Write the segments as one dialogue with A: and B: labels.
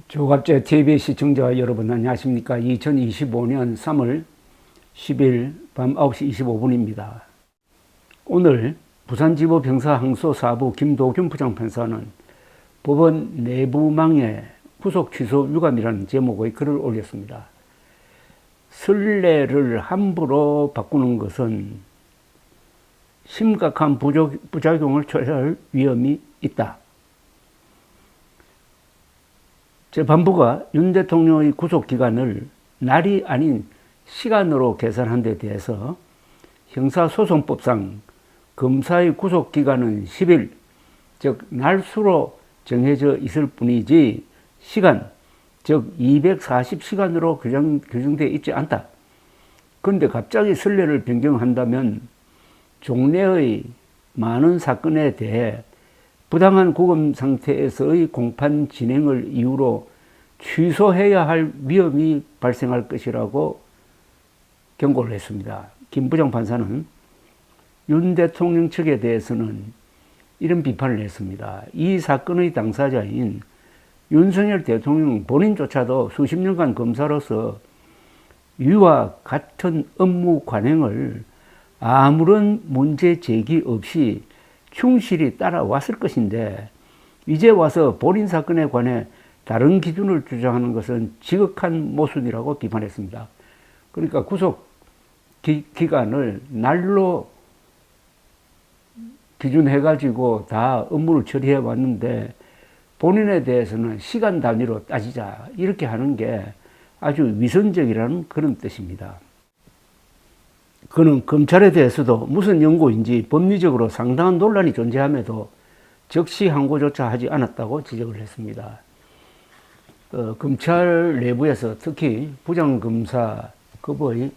A: 조갑제 TV 시청자 여러분 안녕하십니까. 2025년 3월 10일 밤 9시 25분입니다. 오늘 부산지법 형사항소사부 김도균 부장판사는 법원 내부망에 구속 취소 유감이라는 제목의 글을 올렸습니다. 선례를 함부로 바꾸는 것은 심각한 부작용을 초래할 위험이 있다. 재판부가 윤 대통령의 구속기간을 날이 아닌 시간으로 계산한 데 대해서 형사소송법상 검사의 구속기간은 10일, 즉 날수로 정해져 있을 뿐이지 시간, 즉 240시간으로 규정되어 있지 않다. 그런데 갑자기 선례를 변경한다면 종래의 많은 사건에 대해 부당한 구금 상태에서의 공판 진행을 이유로 취소해야 할 위험이 발생할 것이라고 경고를 했습니다. 김 부장판사는 윤 대통령 측에 대해서는 이런 비판을 했습니다. 이 사건의 당사자인 윤석열 대통령 본인조차도 수십 년간 검사로서 위와 같은 업무 관행을 아무런 문제 제기 없이 충실히 따라왔을 것인데 이제 와서 본인 사건에 관해 다른 기준을 주장하는 것은 지극한 모순이라고 비판했습니다. 그러니까 구속 기간을 날로 기준해가지고 다 업무를 처리해 왔는데 본인에 대해서는 시간 단위로 따지자 이렇게 하는 게 아주 위선적이라는 그런 뜻입니다. 그는 검찰에 대해서도 무슨 연고인지 법리적으로 상당한 논란이 존재함에도 적시 항고조차 하지 않았다고 지적을 했습니다. 검찰 내부에서 특히 부장검사급의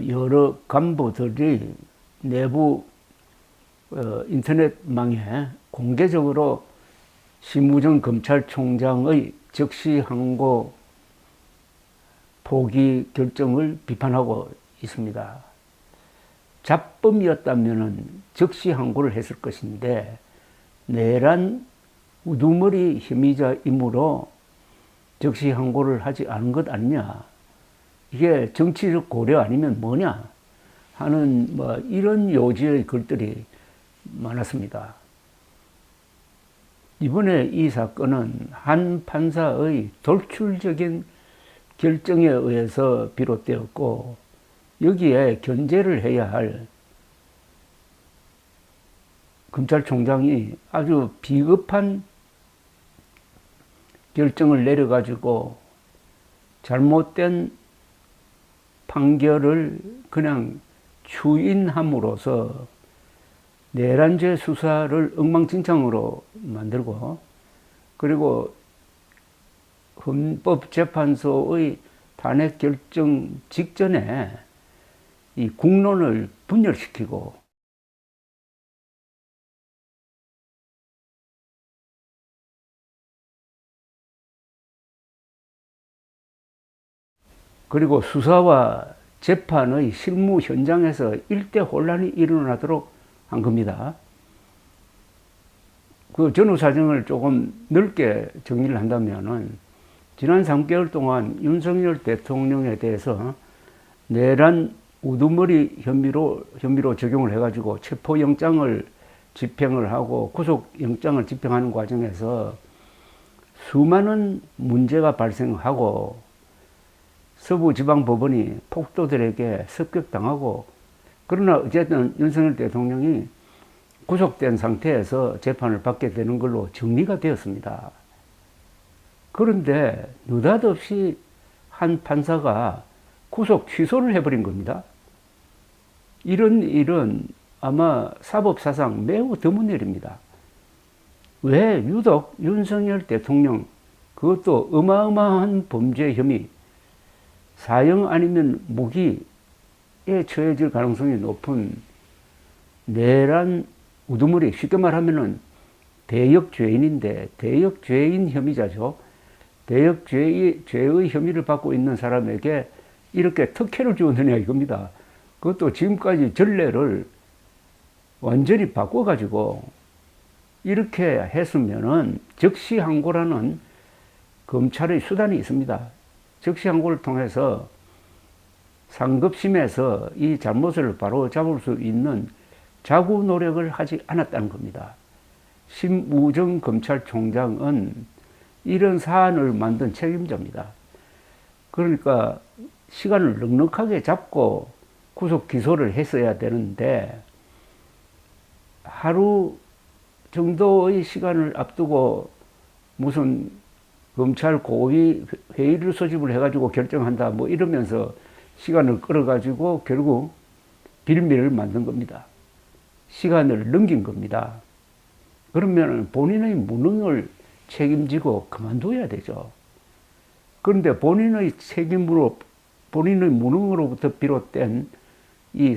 A: 여러 간부들이 내부 인터넷망에 공개적으로 심우정 검찰총장의 적시 항고 포기 결정을 비판하고 있습니다. 잡범이었다면 적시 항고를 했을 것인데 내란 우두머리 혐의자이므로 적시 항고를 하지 않은 것 아니냐, 이게 정치적 고려 아니면 뭐냐 하는 이런 요지의 글들이 많았습니다. 이번에 이 사건은 한 판사의 돌출적인 결정에 의해서 비롯되었고 여기에 견제를 해야 할 검찰총장이 아주 비겁한 결정을 내려가지고 잘못된 판결을 그냥 추인함으로써 내란죄 수사를 엉망진창으로 만들고 그리고 헌법재판소의 탄핵 결정 직전에 이 국론을 분열시키고 그리고 수사와 재판의 실무 현장에서 일대 혼란이 일어나도록 한 겁니다. 그 전후 사정을 조금 넓게 정리를 한다면은 지난 3개월 동안 윤석열 대통령에 대해서 내란 우두머리 혐의로 적용을 해가지고 체포영장을 집행을 하고 구속영장을 집행하는 과정에서 수많은 문제가 발생하고 서부지방법원이 폭도들에게 습격당하고 그러나 어쨌든 윤석열 대통령이 구속된 상태에서 재판을 받게 되는 걸로 정리가 되었습니다. 그런데 느닷없이 한 판사가 구속 취소를 해버린 겁니다. 이런 일은 아마 사법사상 매우 드문 일입니다. 왜 유독 윤석열 대통령, 그것도 어마어마한 범죄 혐의, 사형 아니면 무기에 처해질 가능성이 높은 내란 우두머리, 쉽게 말하면은 대역죄인인데 대역죄인 혐의자죠. 대역죄의 혐의를 받고 있는 사람에게 이렇게 특혜를 주었느냐 이겁니다. 그것도 지금까지 전례를 완전히 바꿔가지고 이렇게 했으면은 적시항고라는 검찰의 수단이 있습니다. 적시항고를 통해서 상급심에서 이 잘못을 바로 잡을 수 있는 자구 노력을 하지 않았다는 겁니다. 심우정 검찰총장은 이런 사안을 만든 책임자입니다. 그러니까 시간을 넉넉하게 잡고 구속 기소를 했어야 되는데 하루 정도의 시간을 앞두고 무슨 검찰 고위 회의를 소집을 해가지고 결정한다 뭐 이러면서 시간을 끌어가지고 결국 빌미를 만든 겁니다. 시간을 넘긴 겁니다. 그러면 본인의 무능을 책임지고 그만둬야 되죠. 그런데 본인의 책임으로, 본인의 무능으로부터 비롯된 이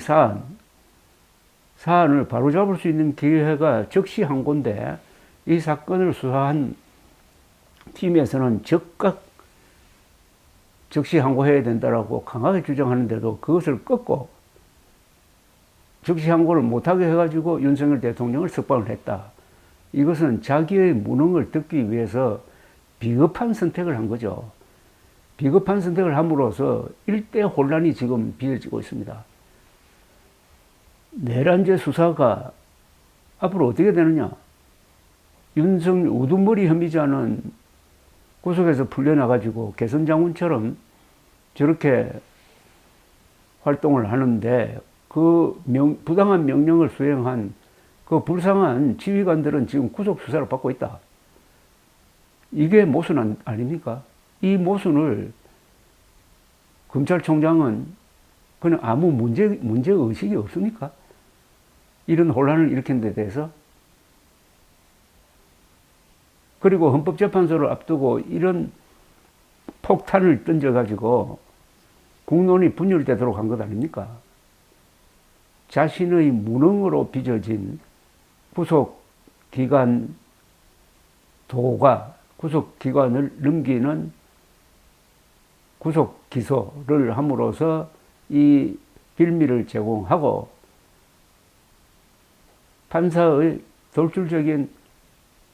A: 사안을 바로잡을 수 있는 기회가 적시항고인데 이 사건을 수사한 팀에서는 즉각 적시항고해야 된다라고 강하게 주장하는데도 그것을 꺾고 적시항고를 못하게 해가지고 윤석열 대통령을 석방을 했다. 이것은 자기의 무능을 덮기 위해서 비겁한 선택을 한 거죠. 비겁한 선택을 함으로써 일대 혼란이 지금 빚어지고 있습니다. 내란죄 수사가 앞으로 어떻게 되느냐? 윤석열 우두머리 혐의자는 구속에서 풀려나가지고 개선장군처럼 저렇게 활동을 하는데 그 부당한 명령을 수행한 그 불쌍한 지휘관들은 지금 구속 수사를 받고 있다. 이게 모순 아닙니까? 이 모순을 검찰총장은 그냥 아무 문제의식이 없습니까? 이런 혼란을 일으킨 데 대해서. 그리고 헌법재판소를 앞두고 이런 폭탄을 던져가지고 국론이 분열되도록 한 것 아닙니까? 자신의 무능으로 빚어진 구속기관 도가 구속기관을 넘기는 구속기소를 함으로써 이 빌미를 제공하고 판사의 돌출적인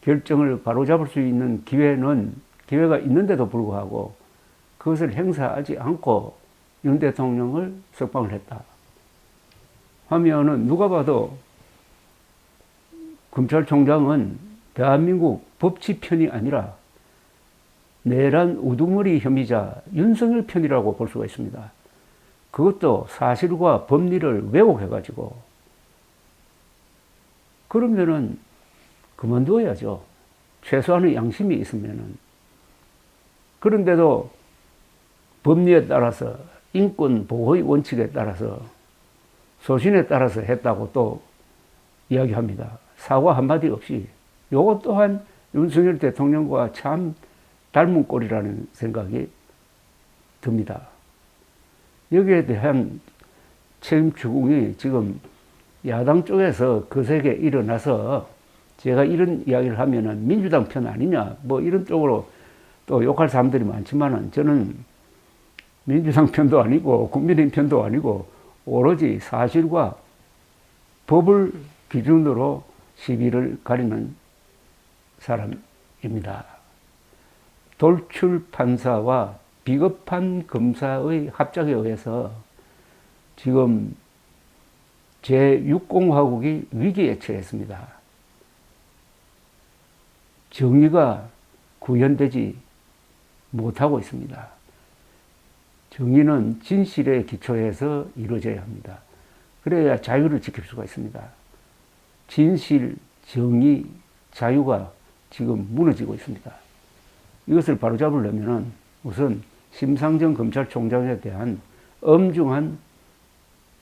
A: 결정을 바로잡을 수 있는 기회가 있는데도 불구하고 그것을 행사하지 않고 윤 대통령을 석방을 했다 하면은 누가 봐도 검찰총장은 대한민국 법치 편이 아니라 내란 우두머리 혐의자 윤석열 편이라고 볼 수가 있습니다. 그것도 사실과 법리를 왜곡해가지고 그러면은 그만둬야죠. 최소한의 양심이 있으면은. 그런데도 법리에 따라서 인권 보호의 원칙에 따라서 소신에 따라서 했다고 또 이야기합니다. 사과 한마디 없이. 요것 또한 윤석열 대통령과 참 닮은 꼴이라는 생각이 듭니다. 여기에 대한 책임 추궁이 지금 야당 쪽에서 거세게 일어나서 제가 이런 이야기를 하면은 민주당 편 아니냐 뭐 이런 쪽으로 또 욕할 사람들이 많지만은 저는 민주당 편도 아니고 국민의힘 편도 아니고 오로지 사실과 법을 기준으로 시비를 가리는 사람입니다. 돌출 판사와 비겁한 검사의 합작에 의해서 지금 제6공화국이 위기에 처했습니다. 정의가 구현되지 못하고 있습니다. 정의는 진실에 기초해서 이루어져야 합니다. 그래야 자유를 지킬 수가 있습니다. 진실, 정의, 자유가 지금 무너지고 있습니다. 이것을 바로잡으려면 우선 심상정 검찰총장에 대한 엄중한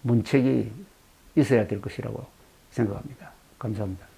A: 문책이 있어야 될 것이라고 생각합니다. 감사합니다.